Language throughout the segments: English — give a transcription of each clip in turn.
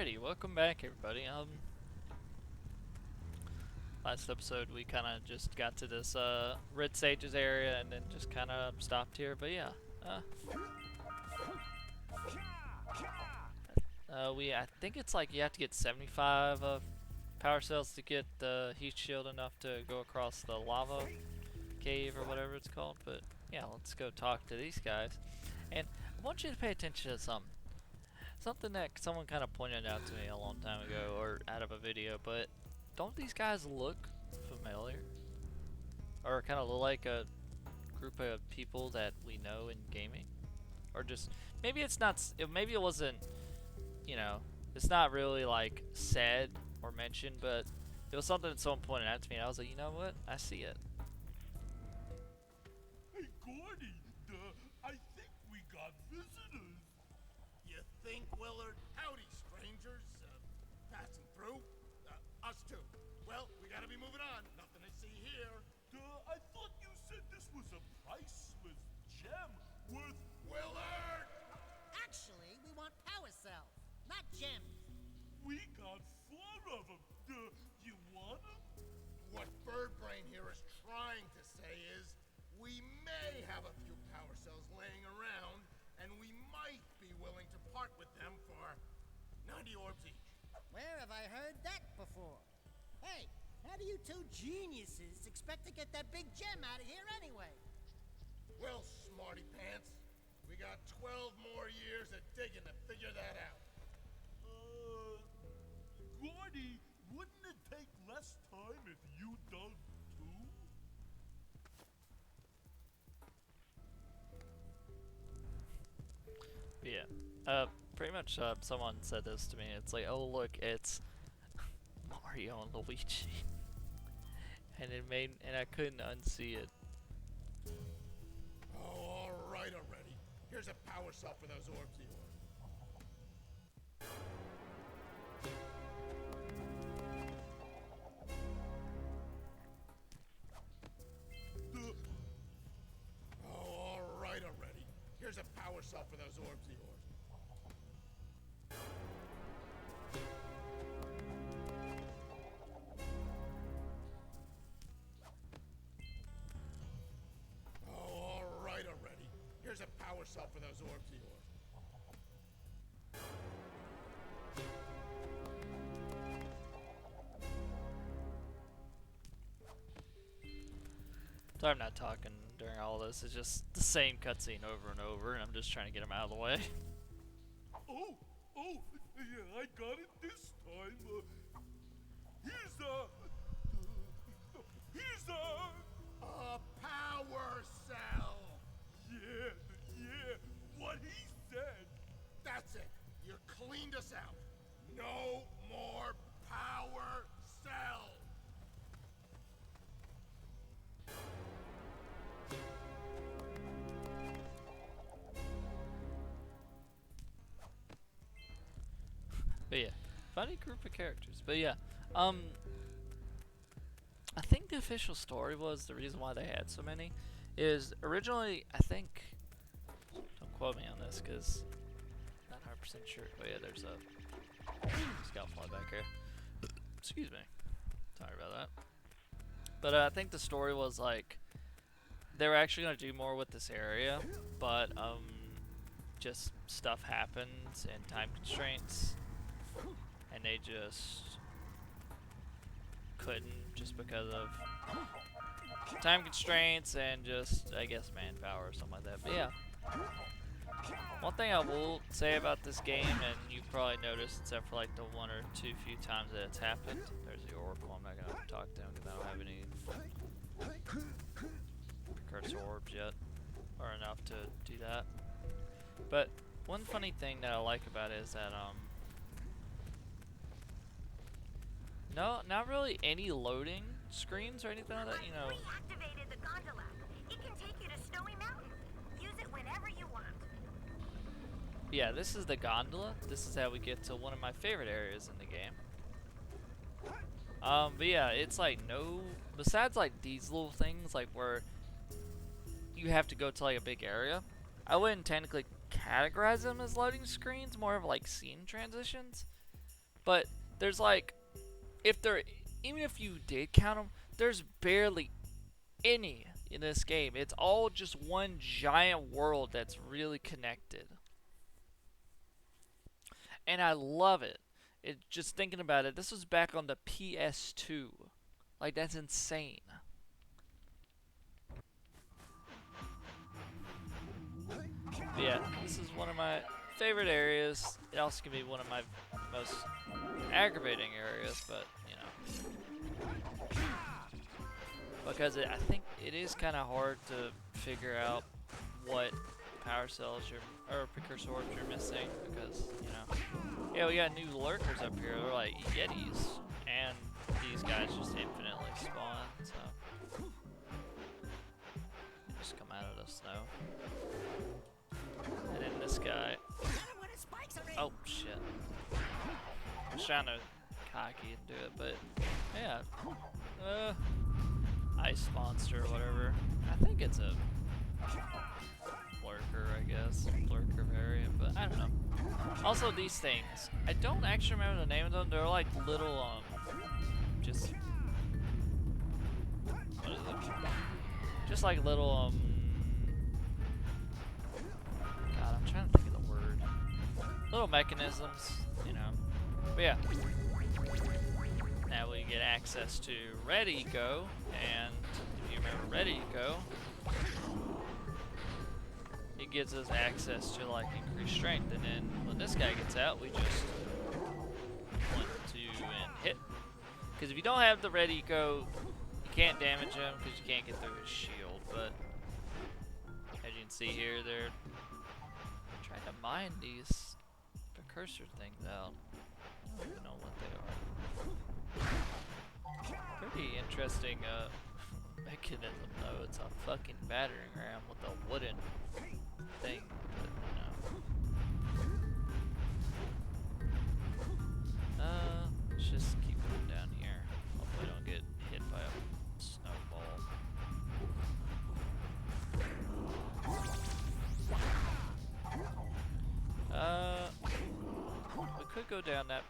Alrighty, welcome back everybody. Last episode we kind of just got to this Red Sages area and then just kind of stopped here, but yeah. I think it's like you have to get 75 power cells to get the heat shield enough to go across the lava cave or whatever it's called, but yeah, let's go talk to these guys. And I want you to pay attention to something that someone kind of pointed out to me a long time ago, or out of a video, but don't these guys look familiar? Or kind of look like a group of people that we know in gaming? Or just, maybe it's not, maybe it wasn't, you know, it's not really like said or mentioned, but it was something that someone pointed out to me and I was like, you know what? I see it. Hey, Gordy, I think we got visitors. You think, Willard? Howdy, strangers. Passing through? Us too. Well, we gotta be moving on. Nothing to see here. I thought you said this was a priceless gem worth... Willard! Actually, we want power cells, not gems. We got 4 of them. You want them? What Birdbrain here is trying to say is, we may have a few power cells laying around, and we might be willing to part with them for 90 orbs each. Where have I heard that before? Hey, how do you two geniuses expect to get that big gem out of here anyway? Well, smarty pants, we got 12 more years of digging to figure that out. Gordy, wouldn't it take less time if you dug too? Yeah. Pretty much someone said this to me. It's like, oh look, it's Mario and Luigi. And I couldn't unsee it. Oh, alright already. Here's a power cell for those orbs of yours. Oh, alright already. Here's a power cell for those orbs of yours. Oh, alright already. Here's a power cell for those orbs of yours. Sorry I'm not talking during all this. It's just the same cutscene over and over, and I'm just trying to get them out of the way. Oh, yeah, I got it this time. Here's a power cell. Yeah, what he said. That's it. You cleaned us out. No more power cells. But yeah, funny group of characters. But yeah, I think the official story was the reason why they had so many is originally, I think, don't quote me on this because I'm not 100% sure. But yeah, there's a scout fly back here. Excuse me. Sorry about that. But I think the story was like they were actually gonna do more with this area, but just stuff happens and time constraints. And they just couldn't, just because of time constraints and just, I guess, manpower or something like that. But yeah, one thing I will say about this game, and you probably noticed except for like the 1 or 2 few times that it's happened, there's the Oracle. I'm not going to talk to him because I don't have any Precursor orbs yet, or enough to do that. But one funny thing that I like about it is that no, not really any loading screens or anything like that, you know. Reactivated the gondola. It can take you to Snowy Mountain. Use it whenever you want. Yeah, this is the gondola. This is how we get to one of my favorite areas in the game. But yeah, it's like no, besides like these little things like where you have to go to like a big area, I wouldn't technically categorize them as loading screens, more of like scene transitions. But there's like, if there, even if you did count them, there's barely any in this game. It's all just one giant world that's really connected. And I love it. Just thinking about it, this was back on the PS2. Like, that's insane. But yeah, this is one of my favorite areas. It also can be one of my most aggravating areas, but you know, because I think it is kind of hard to figure out what power cells or precursors you're missing, because you know, yeah, we got new lurkers up here. They're like yetis, and these guys just infinitely spawn. So just come out of the snow. And then this guy. Oh shit. I was trying to cocky and do it, but yeah. Ice monster or whatever. I think it's a lurker, I guess. Lurker variant, but I don't know. Also, these things. I don't actually remember the name of them. They're like little, just. What is it? Just like little, God, I'm trying to think of the word. Little mechanisms, you know. But yeah. Now we get access to Ready Go, and if you remember Ready Go, it gives us access to like increased strength, and then when this guy gets out, we just 1, 2, and hit. Because if you don't have the Ready Go, you can't damage him because you can't get through his shield. But as you can see here, they're trying to mine these precursor things out. I don't even know what they are. Pretty interesting mechanism though. It's a fucking battering ram with a wooden thing, but you know. Let's just keep going down here. Hopefully I don't get hit by a snowball. We could go down that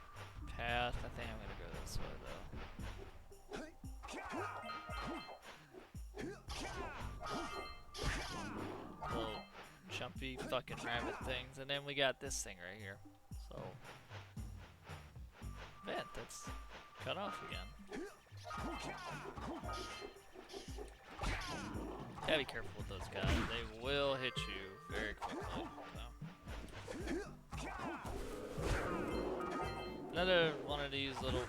path. I think I'm gonna go this way though. Little jumpy fucking rabbit things, and then we got this thing right here. So, vent that's cut off again. Gotta be careful with those guys. They will hit you very quickly. So. Another one of these little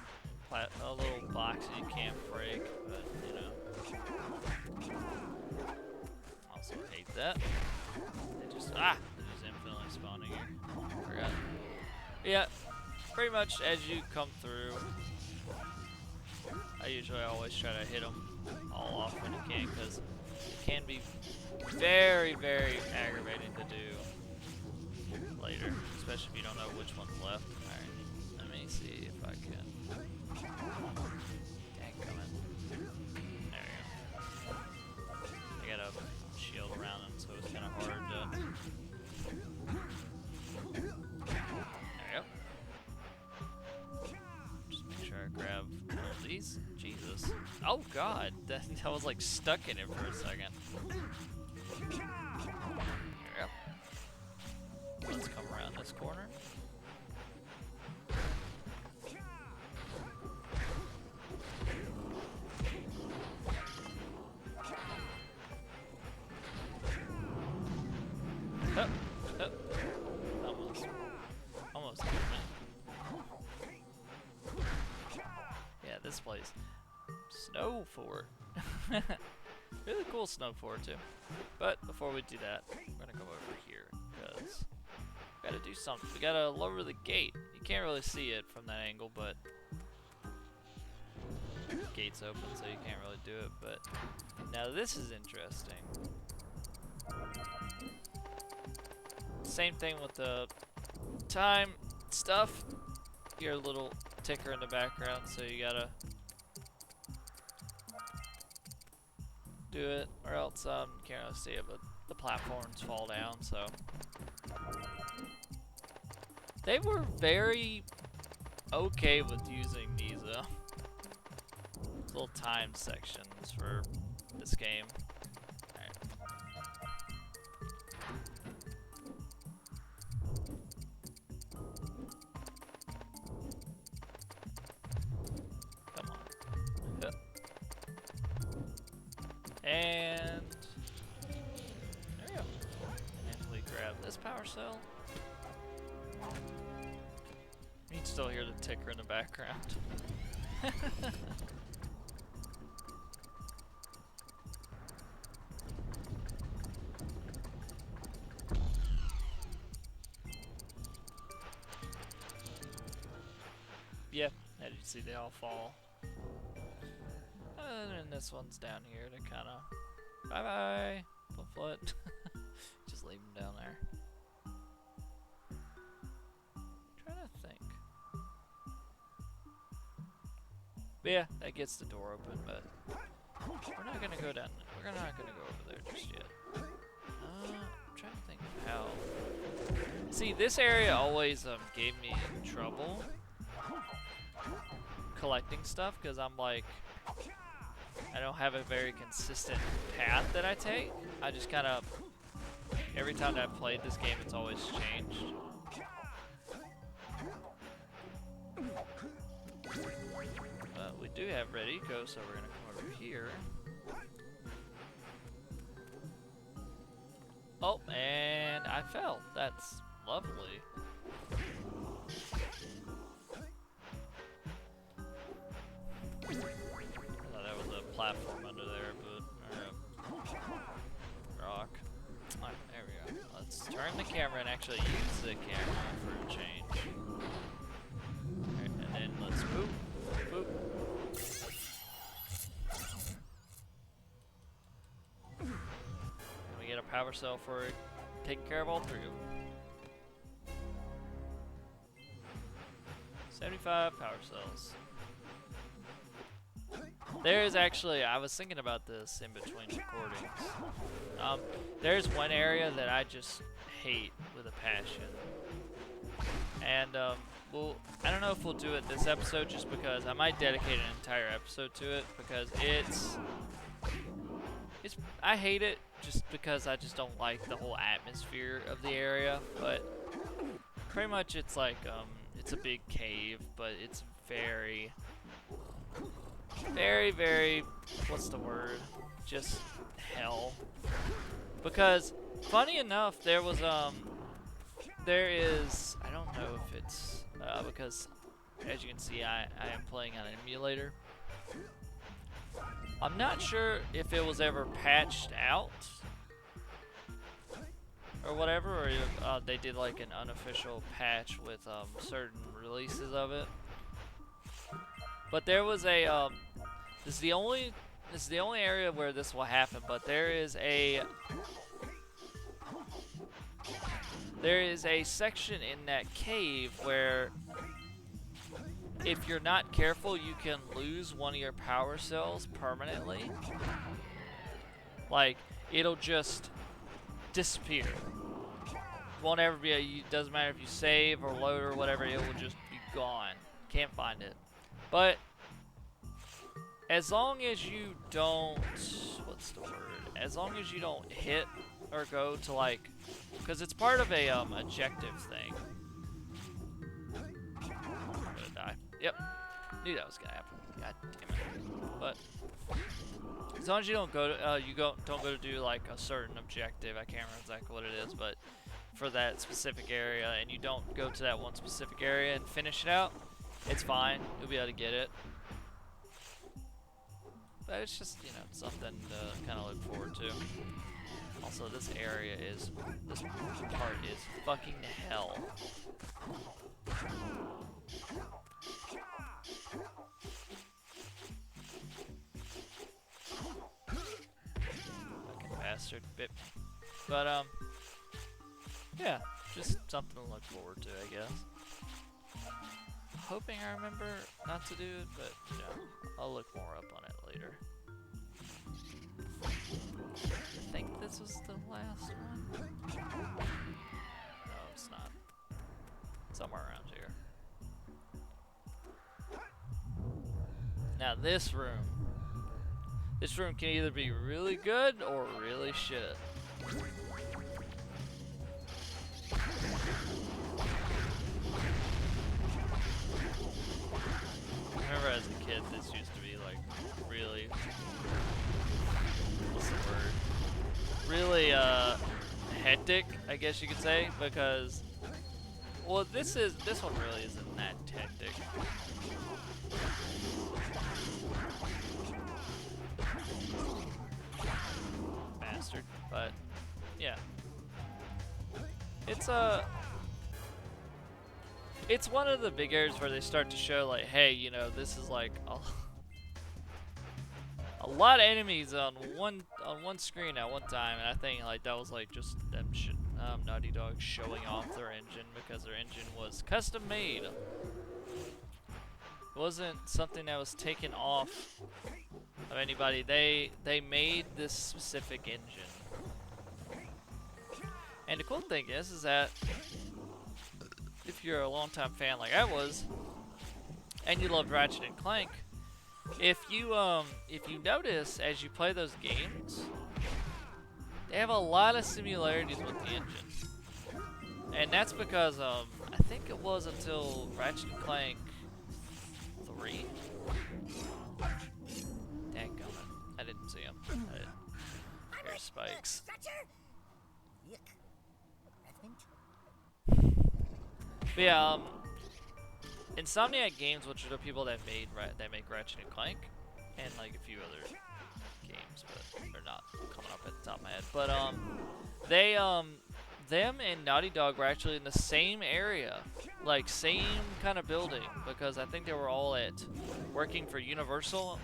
boxes you can't break, but you know. Also hate that. They're just infinitely spawning here. Forgot. Yeah, pretty much as you come through, I usually always try to hit them all off when you can, because it can be very, very aggravating to do later, especially if you don't know which one's left. Alright, let me see if I can. Dang, come in. There we go. I got a shield around him, so it's kind of hard to. There we go. Just make sure I grab all of these. Jesus. Oh god, I was like stuck in it for a second. There we go. Let's come around this corner. Almost killed me. Yeah, this place. Snow fort. Really cool snow fort too. But before we do that, we're gonna go over here because we gotta do something. We gotta lower the gate. You can't really see it from that angle, but the gate's open, so you can't really do it. But now this is interesting. Same thing with the time stuff. Your little ticker in the background, so you gotta do it, or else you can't really see it, but the platforms fall down, so. They were very okay with using these little time sections for this game. Alright. Come on. Yep. And there we go. And we grab this power cell. You can still hear the ticker in the background. Yeah, as you see, they all fall. And this one's down here to kind of bye bye, foot. Just leave them down there. Trying to think. But yeah, that gets the door open, but we're not gonna go down. We're not gonna go over there just yet. I'm trying to think of how. See, this area always gave me trouble collecting stuff because I'm like, I don't have a very consistent path that I take. I just kind of, every time that I've played this game, it's always changed. We do have Red Eco, so we're gonna come over here. Oh, and I fell. That's lovely. There was a platform under there, but rock. Alright, there we go. Let's turn the camera and actually use the camera for a change. Alright, and then let's boop, boop. And we get a power cell for taking care of all three of them. 75 power cells. There is actually, I was thinking about this in between recordings. There's one area that I just hate with a passion. And, well, I don't know if we'll do it this episode just because I might dedicate an entire episode to it because I hate it just because I just don't like the whole atmosphere of the area. But pretty much it's like, it's a big cave, but it's very, very, what's the word? Just hell. Because, funny enough, there is, I don't know if it's, because, as you can see, I am playing on an emulator. I'm not sure if it was ever patched out, or whatever, or if they did like an unofficial patch with, certain releases of it. But there was a, this is the only area where this will happen, but there is a section in that cave where if you're not careful, you can lose one of your power cells permanently. Like, it'll just disappear. Won't ever be it doesn't matter if you save or load or whatever, it will just be gone. Can't find it. But as long as you don't, what's the word? As long as you don't hit or go to like, because it's part of a objective thing. I'm gonna die. Yep, knew that was gonna happen. God damn it! But as long as you don't go to, don't go to do like a certain objective. I can't remember exactly what it is, but for that specific area, and you don't go to that one specific area and finish it out, it's fine. You'll be able to get it. But it's just, you know, something to kind of look forward to. Also, this part is fucking hell. Fucking bastard bit me. But, yeah, just something to look forward to, I guess. Hoping I remember not to do it, but you know, I'll look more up on it later. I think this was the last one. No, it's not. Somewhere around here. Now this room can either be really good or really shit. I remember as a kid, this used to be like really, what's the word? Really hectic, I guess you could say, because, well, this one really isn't that hectic. Bastard, but yeah, it's one of the big areas where they start to show like, hey, you know, this is like a lot of enemies on one screen at one time, and I think like that was like just them Naughty Dog showing off their engine, because their engine was custom made. It wasn't something that was taken off of anybody. They made this specific engine. And the cool thing is that if you're a longtime fan like I was, and you loved Ratchet and Clank, if you notice as you play those games, they have a lot of similarities with the engine. And that's because I think it was until Ratchet and Clank 3. Dadgummit, I didn't see him. I didn't hear spikes. But yeah, Insomniac Games, which are the people that make Ratchet and Clank, and like a few other games, but they're not coming up at the top of my head. But them and Naughty Dog were actually in the same area, like same kind of building, because I think they were all working for Universal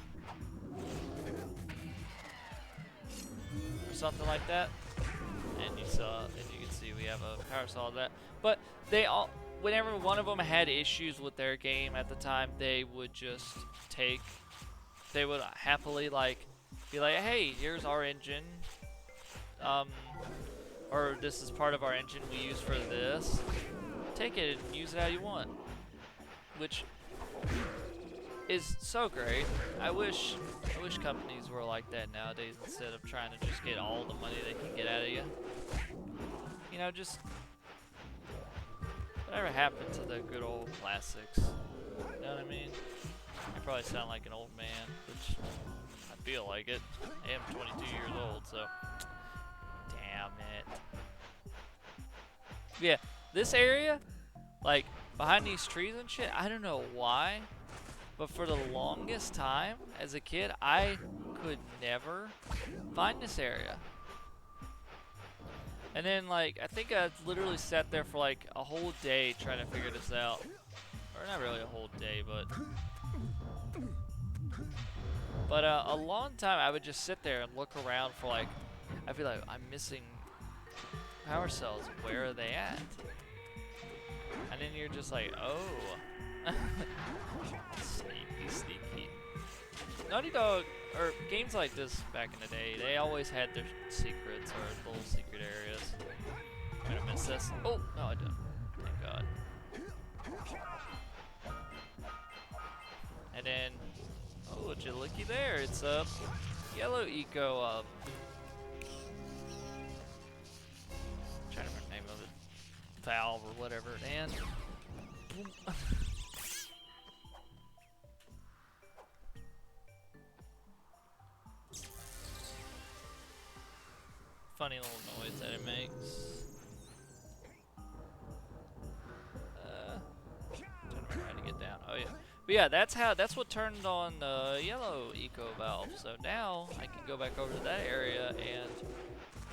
or something like that. And you can see we have a power saw of that. But they all, whenever one of them had issues with their game at the time, they would happily like be like, hey, here's our engine, or this is part of our engine we use for this. Take it and use it how you want, which is so great. I wish companies were like that nowadays, instead of trying to just get all the money they can get out of you. You know, just whatever happened to the good old classics. You know what I mean? I probably sound like an old man, which I feel like it. I am 22 years old, so damn it. Yeah, this area, like behind these trees and shit, I don't know why, but for the longest time as a kid, I could never find this area. And then, like, I think I literally sat there for like a whole day trying to figure this out. Or not really a whole day, but a long time. I would just sit there and look around for like, I'd be like, I'm missing power cells. Where are they at? And then you're just like, oh. Sneaky. Naughty Dog, or games like this back in the day, they always had their secrets or little secret areas. I'm gonna miss this. Oh, no, I didn't. Thank God. And then, oh, would you looky there? It's a yellow eco. Trying to remember the name of it. Valve or whatever. And. Funny little noise that it makes. Trying to remember how to get down. Oh yeah. But yeah, that's what turned on the yellow eco valve. So now I can go back over to that area and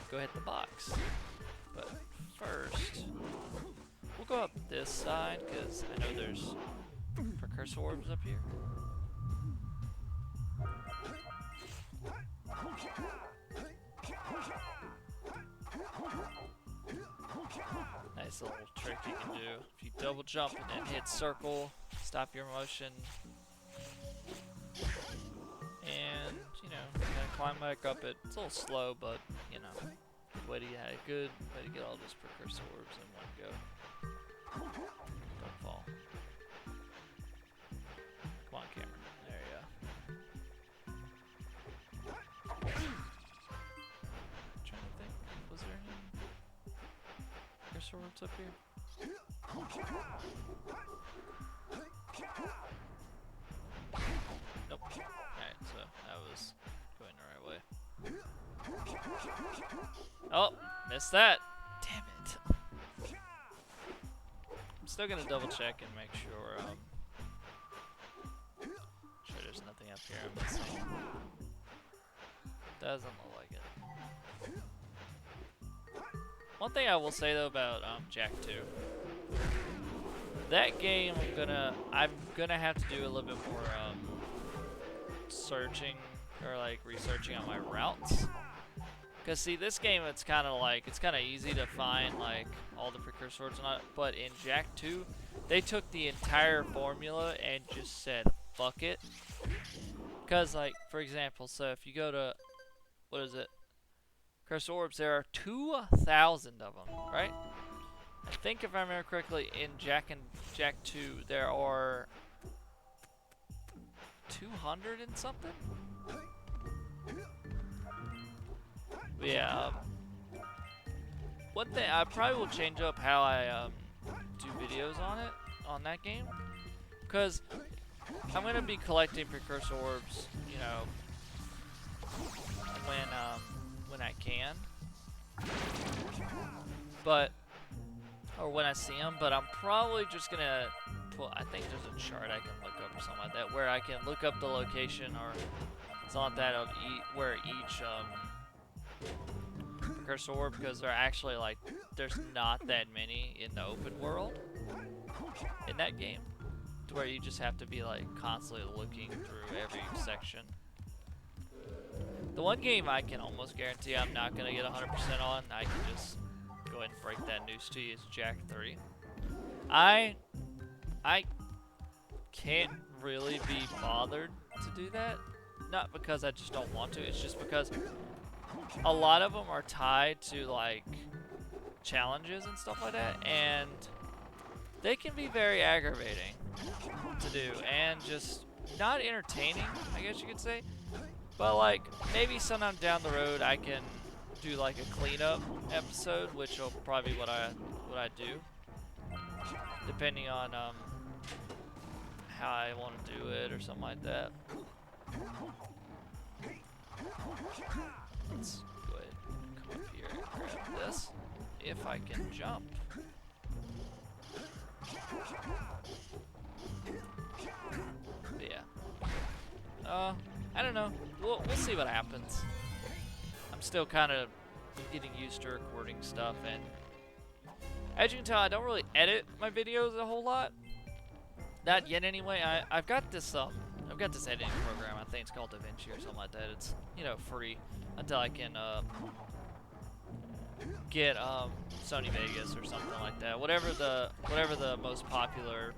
go hit the box. But first, we'll go up this side, because I know there's precursor orbs up here. Nice little trick you can do. If you double jump and then hit circle, stop your motion. And, you know, kind of climb back up it. It's a little slow, but, you know, good way to get all those precursor orbs in one go. Don't fall. Come on, camera. There you go. precursor orbs up here? Nope. Alright, so that was going the right way. Oh, missed that. Damn it. I'm still gonna double check and make sure, sure there's nothing up here I'm missing. Doesn't look like it. One thing I will say though about Jak 2, that game I'm gonna have to do a little bit more searching or like researching on my routes. Cause see, this game it's kind of easy to find like all the precursor swords and all, but in Jak 2, they took the entire formula and just said fuck it. Cause like for example, so if you go to what is it? Precursor orbs, there are 2,000 of them, right? I think if I remember correctly, in Jak 2 there are 200 and something. But yeah, one thing I probably will change up how I do videos on that game, because I'm gonna be collecting precursor orbs, you know, when I can, but or when I see them. But I'm probably just gonna pull. I think there's a chart I can look up or something like that, where I can look up the location or something like that of where each precursor orb, because they're actually like there's not that many in the open world in that game, to where you just have to be like constantly looking through every section. The one game I can almost guarantee I'm not gonna get 100% on, I can just go ahead and break that news to you, is Jak 3. I can't really be bothered to do that. Not because I just don't want to, it's just because a lot of them are tied to like challenges and stuff like that, and they can be very aggravating to do and just not entertaining, I guess you could say. But like maybe sometime down the road I can do like a cleanup episode, which will probably be what I do, depending on how I want to do it or something like that. Let's go ahead and come up here and grab this, if I can jump. But yeah. I don't know. We'll see what happens. I'm still kind of getting used to recording stuff, and as you can tell, I don't really edit my videos a whole lot. Not yet, anyway. I've got this editing program. I think it's called DaVinci or something like that. It's, you know, free until I can get Sony Vegas or something like that. Whatever the most popular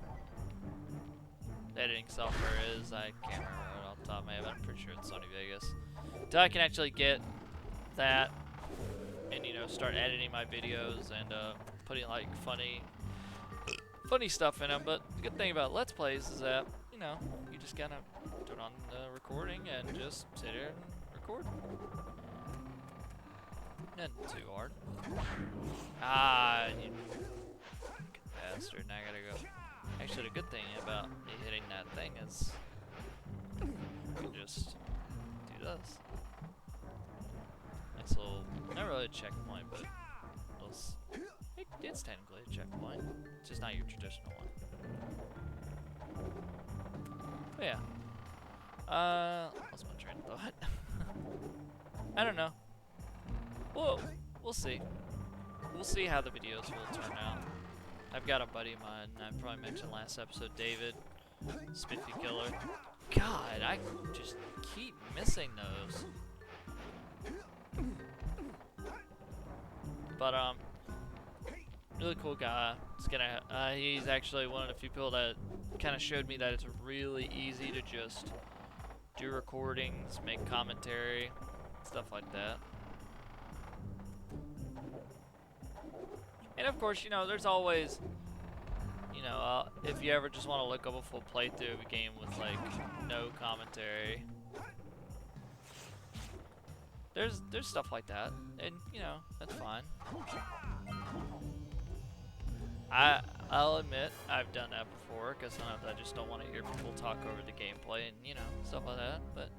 editing software is, I can't remember it off the top of my head, but I'm pretty sure it's Sony Vegas. Until I can actually get that and, you know, start editing my videos and putting like funny stuff in them. But the good thing about Let's Plays is that, you know, you just kind of turn on the recording and just sit here and record. Nothing too hard. Ah, you bastard. Now I gotta go. Actually, the good thing about me hitting that thing is I can just do this. Nice little, not really a checkpoint, but it's technically a checkpoint. It's just not your traditional one. But yeah. Lost my train of thought. I don't know. We'll see. We'll see how the videos will turn out. I've got a buddy of mine, I probably mentioned last episode, David, Spiffy Killer. God, I just keep missing those. But really cool guy. He's actually one of the few people that kind of showed me that it's really easy to just do recordings, make commentary, stuff like that. And of course, you know, there's always, you know, if you ever just want to look up a full playthrough of a game with like no commentary, there's stuff like that, and you know, that's fine. I'll admit I've done that before, because sometimes I just don't want to hear people talk over the gameplay and, you know, stuff like that. But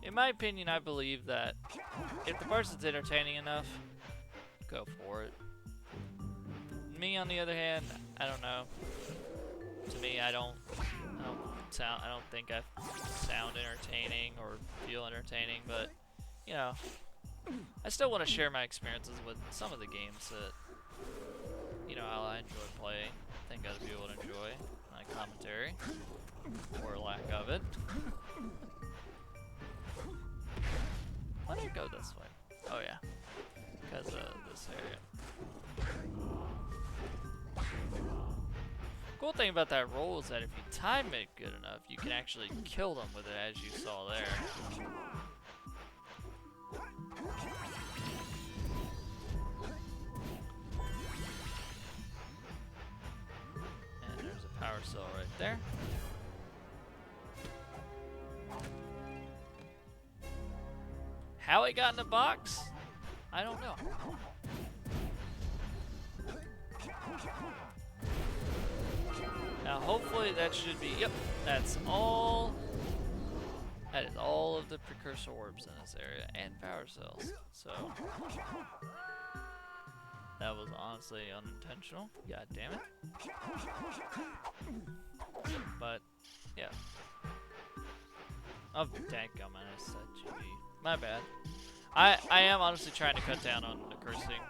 in my opinion, I believe that if the person's entertaining enough, go for it. Me, on the other hand, I don't know. To me, I don't think I sound entertaining or feel entertaining, but you know, I still want to share my experiences with some of the games that, you know, I enjoy playing. I think other people would enjoy my commentary, or lack of it. Why did it go this way? Oh yeah, because of this area. Cool thing about that roll is that if you time it good enough, you can actually kill them with it, as you saw there. And there's a power cell right there. How it got in the box? I don't know. Now hopefully that should be, yep, that's all. That is all of the precursor orbs in this area, and power cells. So that was honestly unintentional. God damn it. But yeah. Oh, dadgummit, I said GB. My bad. I am honestly trying to cut down on the cursing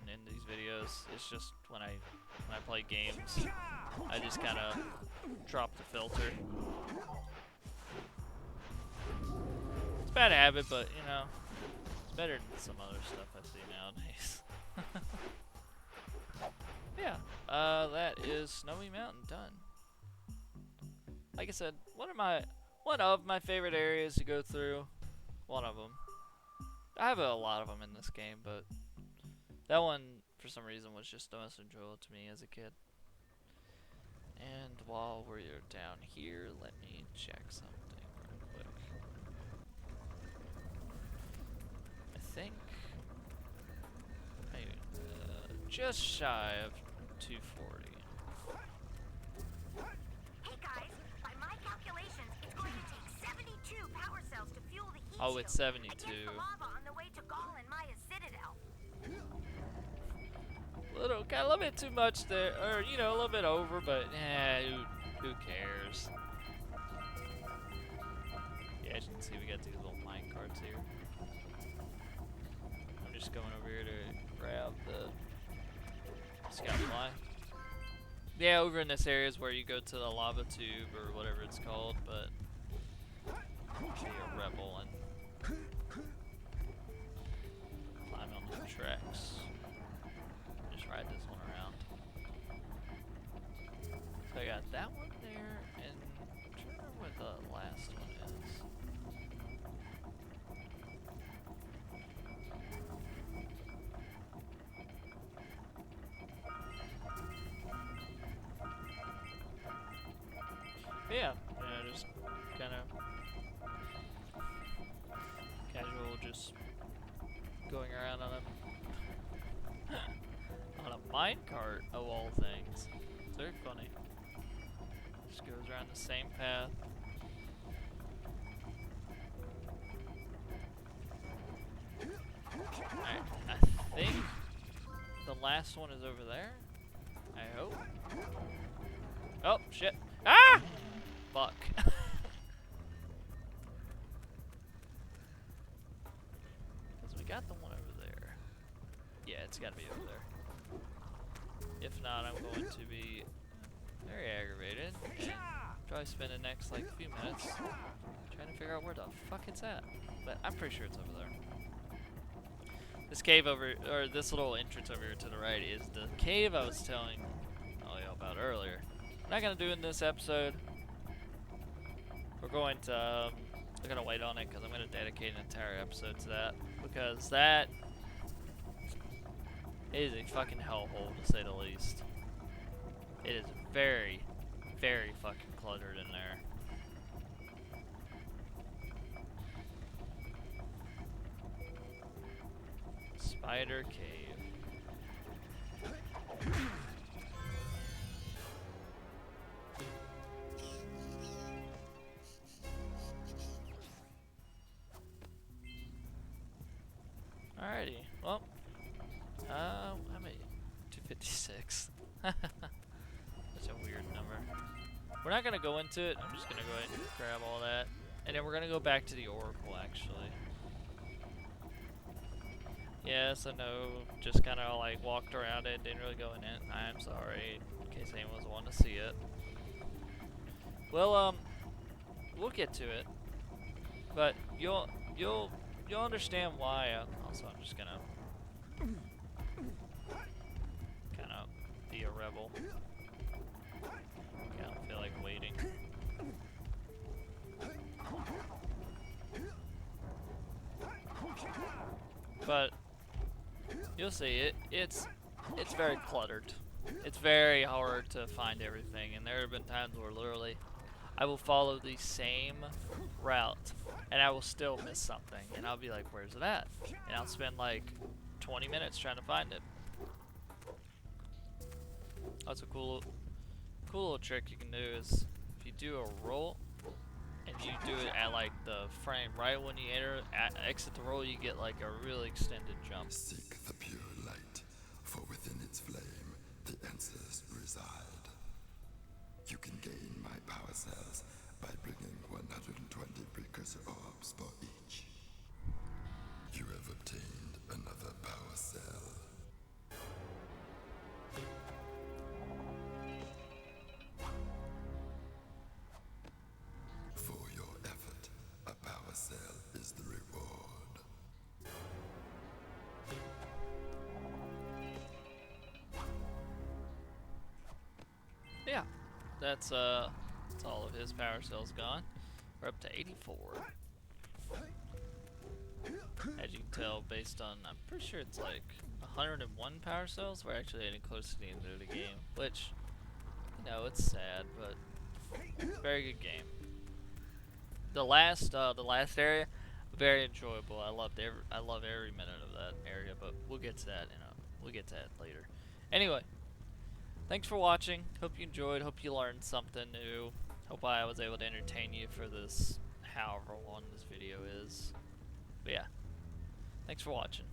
in these videos. It's just when I play games, I just kind of drop the filter. It's a bad habit, but you know, it's better than some other stuff I see nowadays. Yeah, that is Snowy Mountain done. Like I said, one of my favorite areas to go through. One of them. I have a lot of them in this game, but that one, for some reason, was just the most enjoyable to me as a kid. And while we're down here, let me check something real quick. I think maybe just shy of 240. Hey guys, by my calculations, it's going to take 72 power cells to fuel the heat Oh, it's shield 72. against the lava on the way to Gaul and Maya's Citadel. Got a little bit too much there, or you know, a little bit over, but who cares? Yeah, as you can see, we got these little mine carts here. I'm just going over here to grab the scout fly. Yeah, over in this area is where you go to the lava tube or whatever it's called, but be a rebel and climb on the tracks. Just ride this one around. So I got that one there, and I'm trying to remember where the last one is. But yeah, just kind of casual, just going around on a minecart of all things. It's very funny. Just goes around the same path. Alright, I think the last one is over there. I hope. Oh, shit. Ah! Fuck. Because we got the one over there. Yeah, it's gotta be over there. If not, I'm going to be very aggravated and probably spend the next like few minutes trying to figure out where the fuck it's at. But I'm pretty sure it's over there. This cave over, or this little entrance over here to the right is the cave I was telling you about earlier. I'm not gonna do it in this episode. We're gonna wait on it because I'm gonna dedicate an entire episode to that, because that is a fucking hellhole to say the least. It is very, very fucking cluttered in there. Spider Cave. Alrighty, well, how many? 256. That's a weird number. We're not gonna go into it. I'm just gonna go ahead and grab all that, and then we're gonna go back to the Oracle actually. Yes, I know. Just kind of like walked around it, didn't really go in it. I'm sorry, in case anyone was wanting to see it. Well, we'll get to it, but you'll understand why. Also, I'm just gonna kind of be a rebel. Okay, I don't feel like waiting. But you'll see it's very cluttered. It's very hard to find everything, and there have been times where literally I will follow the same route and I will still miss something, and I'll be like, where's it at? And I'll spend like 20 minutes trying to find it. That's a cool little trick you can do is if you do a roll and you do it at like the frame right when you exit the roll, you get like a really extended jump. Seek the pure light, for within its flame the answers reside. You can gain my power cells by bringing 120 precursor orbs for each. You have obtained another power cell. For your effort, a power cell is the reward. Yeah, that's all of his power cells gone. We're up to 84. As you can tell, based on, I'm pretty sure it's like 101 power cells. We're actually getting close to the end of the game, which, you know, it's sad, but very good game. The last area, very enjoyable. I love every minute of that area, but we'll get to that. We'll get to that later. Anyway, thanks for watching. Hope you enjoyed. Hope you learned something new. Hope I was able to entertain you for this, however long this video is. But yeah, thanks for watching.